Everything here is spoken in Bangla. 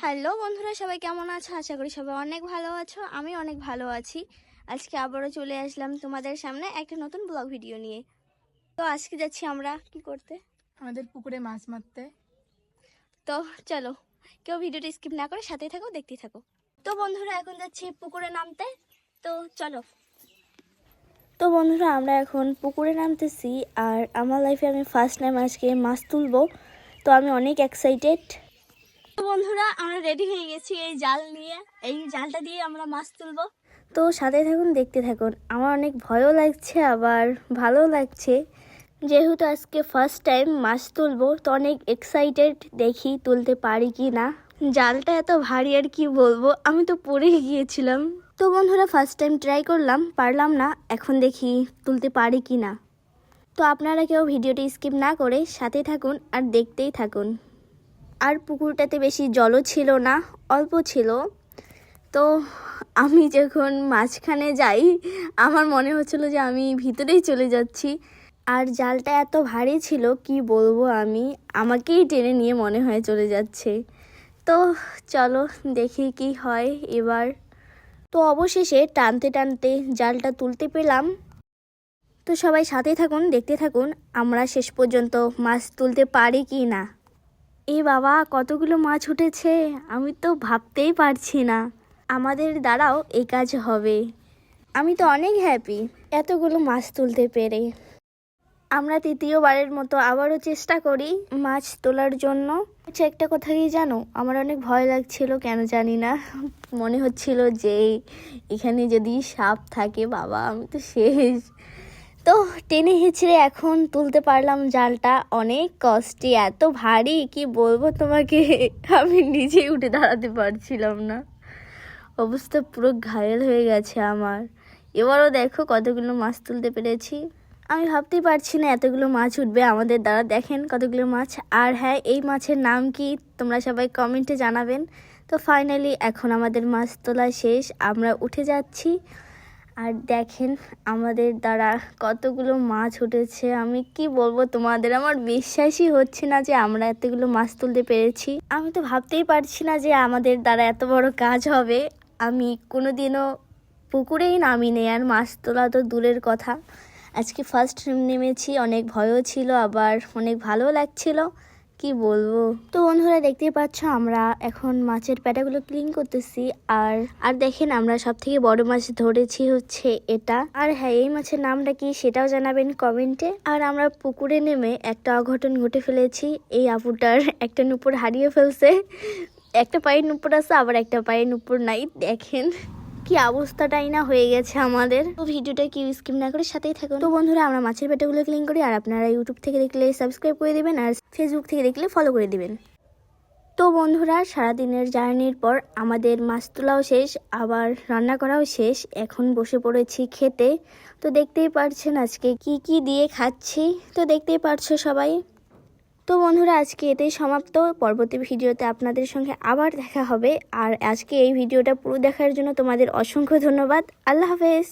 হ্যালো বন্ধুরা, সবাই কেমন আছো? আশা করি সবাই অনেক ভালো আছো। আমি অনেক ভালো আছি। আজকে আবারও চলে আসলাম তোমাদের সামনে একটা নতুন ব্লগ ভিডিও নিয়ে। তো আজকে যাচ্ছি আমরা কি করতে? আমাদের পুকুরে মাছ মারতে। তো চলো, কেউ ভিডিওটা স্কিপ না করে সাথেই থাকো, দেখতেই থাকো। তো বন্ধুরা, এখন যাচ্ছি পুকুরে নামতে। তো চলো। তো বন্ধুরা, আমরা এখন পুকুরে নামতেছি। আর আমার লাইফে আমি ফার্স্ট টাইম আজকে মাছ তুলবো। তো আমি অনেক এক্সাইটেড। তো বন্ধুরা, আমরা রেডি হয়ে গেছি এই জাল নিয়ে। এই জালটা দিয়ে আমরা মাছ তুলবো। তো সাথে থাকুন, দেখতে থাকুন। আমার অনেক ভয়ও লাগছে, আবার ভালো লাগছে, যেহেতু আজকে ফার্স্ট টাইম মাছ তুলবো। তো অনেক এক্সাইটেড, দেখি তুলতে পারি কি না। জালটা এত ভারী, আর কি বলবো, আমি তো পড়ে গিয়েছিলাম। তো বন্ধুরা, ফার্স্ট টাইম ট্রাই করলাম, পারলাম না। এখন দেখি তুলতে পারি কি না। তো আপনারা কেউ ভিডিওটি স্কিপ না করে সাথে থাকুন আর দেখতেই থাকুন। আর পুকুরটাতে বেশি জলও ছিল না, অল্প ছিল। তো আমি যখন মাঝখানে যাই, আমার মনে হচ্ছিল যে আমি ভিতরেই চলে যাচ্ছি। আর জালটা এত ভারী ছিল, কি বলবো, আমি আমাকেই টেনে নিয়ে মনে হয় চলে যাচ্ছে। তো চলো দেখি কি হয় এবার। তো অবশেষে টানতে টানতে জালটা তুলতে পেলাম। তো সবাই সাথে থাকুন, দেখতে থাকুন আমরা শেষ পর্যন্ত মাছ তুলতে পারি কি না। এ বাবা, কতগুলো মাছ উঠেছে, আমি তো ভাবতেই পারছি না আমাদের দ্বারাও এই কাজ হবে। আমি তো অনেক হ্যাপি এতগুলো মাছ তুলতে পেরে। আমরা তৃতীয়বারের মতো আবারও চেষ্টা করি মাছ তোলার জন্য। আচ্ছা, একটা কথা কি জানো, আমার অনেক ভয় লাগছিল, কেন জানি না। মনে হচ্ছিল যে এখানে যদি সাপ থাকে, বাবা আমি তো শেষ। তো টেনে হিচড়ে এখন তুলতে পারলাম জালটা। অনেক কষ্টে, এত ভারী কি বলবো তোমাকে, আমি নিজেই উঠে দাঁড়াতে পারছিলাম না। অবস্থা পুরো ঘায়েল হয়ে গেছে আমার। এবারও দেখো কতগুলো মাছ তুলতে পেরেছি। আমি ভাবতেই পারছি না এতগুলো মাছ উঠবে আমাদের দ্বারা। দেখেন কতগুলো মাছ। আর হ্যাঁ, এই মাছের নাম কি তোমরা সবাই কমেন্টে জানাবেন। তো ফাইনালি এখন আমাদের মাছ তোলা শেষ, আমরা উঠে যাচ্ছি। আর দেখেন আমাদের দ্বারা কতগুলো মাছ উঠেছে, আমি কি বলবো তোমাদের, আমার বিশ্বাসই হচ্ছে না যে আমরা এতগুলো মাছ তুলতে পেরেছি। আমি তো ভাবতেই পারছি না যে আমাদের দ্বারা এত বড় কাজ হবে। আমি কোনোদিনও পুকুরেই নামিনি, আর মাছ তোলা তো দূরের কথা। আজকে ফার্স্ট নেমেছি, অনেক ভয়ও ছিল, আবার অনেক ভালো লাগছিল, কি বলবো। তো বন্ধুরা, দেখতেই পাচ্ছ আমরা এখন মাছের প্যাটাগুলো ক্লিন করতেছি। আর দেখেন আমরা সব থেকে বড় মাছ ধরেছি হচ্ছে এটা। আর হ্যাঁ, এই মাছের নামটা কি সেটাও জানাবেন কমেন্টে। আর আমরা পুকুরে নেমে একটা অঘটন ঘটে ফেলেছি। এই আপুটার একটা নুপুর হারিয়ে ফেলছে। একটা পায়ের নুপুর আছে, আবার একটা পায়ের নুপুর নাই। দেখেন কি অবস্থাটাই না হয়ে গেছে আমাদের। তো ভিডিওটা কি স্কিপ না করে সাথেই থাকুন। তো বন্ধুরা, আমরা মাছের পেটাগুলো ক্লিন করি। আর আপনারা ইউটিউব থেকে দেখলে সাবস্ক্রাইব করে দিবেন, আর ফেসবুক থেকে দেখলে ফলো করে দিবেন। তো বন্ধুরা, সারাদিনের জার্নির পর আমাদের মাছ তোলাও শেষ, আবার রান্না করাও শেষ। এখন বসে পড়েছি খেতে। তো দেখতেই পারছেন আজকে কি কি দিয়ে খাচ্ছি, তো দেখতেই পারছো সবাই। তো বন্ধুরা, আজকে এতেই সমাপ্ত। পরবর্তী ভিডিওতে আপনাদের সঙ্গে আবার দেখা হবে। আর আজকে এই ভিডিওটা পুরো দেখার জন্য তোমাদের অসংখ্য ধন্যবাদ। আল্লাহ হাফেজ।